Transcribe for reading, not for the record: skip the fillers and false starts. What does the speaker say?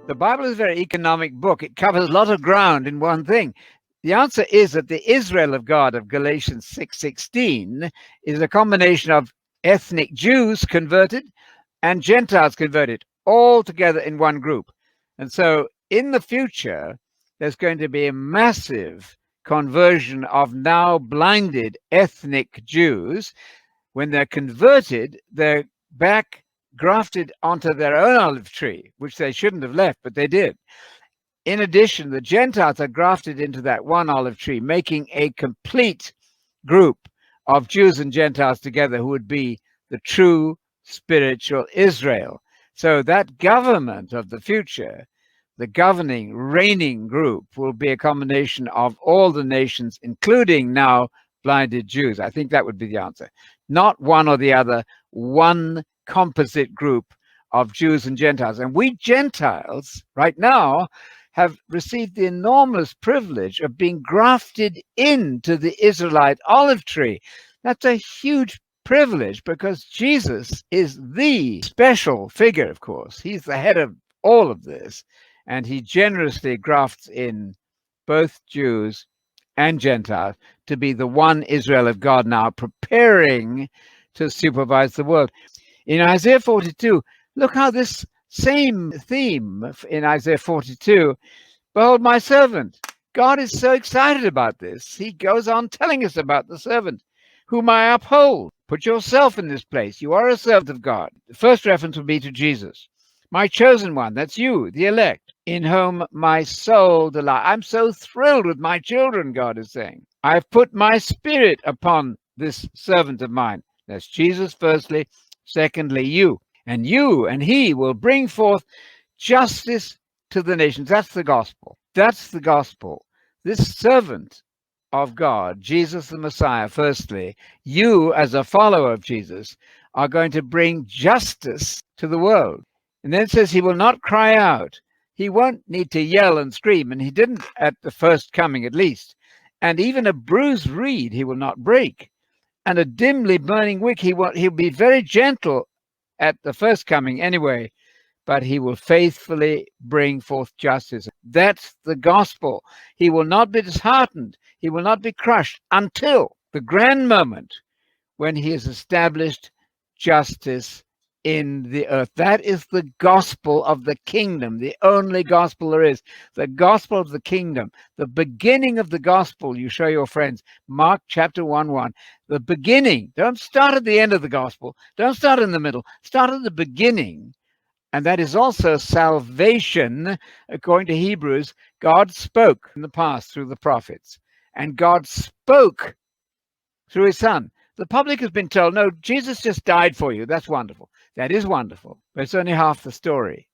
The Bible is a very economic book. It covers a lot of ground in one thing. The answer is that the Israel of God of Galatians 6:16 is a combination of ethnic Jews converted and Gentiles converted, all together in one group. And so in the future, there's going to be a massive conversion of now blinded ethnic Jews. When they're converted, they're back grafted onto their own olive tree, which they shouldn't have left, but they did. In addition, the Gentiles are grafted into that one olive tree, making a complete group of Jews and Gentiles together who would be the true spiritual Israel. So that government of the future, the governing, reigning group, will be a combination of all the nations, including now blinded Jews. I think that would be the answer. Not one or the other, one composite group of Jews and Gentiles. And we Gentiles right now have received the enormous privilege of being grafted into the Israelite olive tree. That's a huge privilege because Jesus is the special figure, of course. He's the head of all of this, and he generously grafts in both Jews and Gentiles to be the one Israel of God now, preparing to supervise the world. In Isaiah 42, look how this same theme in Isaiah 42, behold my servant. God is so excited about this. He goes on telling us about the servant whom I uphold. Put yourself in this place. You are a servant of God. The first reference would be to Jesus. My chosen one, that's you, the elect, in whom my soul delights. I'm so thrilled with my children, God is saying. I've put my spirit upon this servant of mine. That's Jesus, firstly. Secondly, you. And you and he will bring forth justice to the nations. That's the gospel. That's the gospel. This servant of God, Jesus the Messiah, firstly, you as a follower of Jesus are going to bring justice to the world. And then it says he will not cry out. He won't need to yell and scream, and he didn't at the first coming at least. And even a bruised reed he will not break. And a dimly burning wick, he'll be very gentle at the first coming anyway, but he will faithfully bring forth justice. That's the gospel. He will not be disheartened. He will not be crushed until the grand moment when he has established justice in the earth. That is the gospel of the kingdom, the only gospel there is, the gospel of the kingdom, the beginning of the gospel. You show your friends, Mark chapter 1:1, the beginning. Don't start at the end of the gospel. Don't start in the middle. Start at the beginning. And that is also salvation. According to Hebrews, God spoke in the past through the prophets, and God spoke through his son. The public has been told, no, Jesus just died for you. That's wonderful. That is wonderful, but it's only half the story.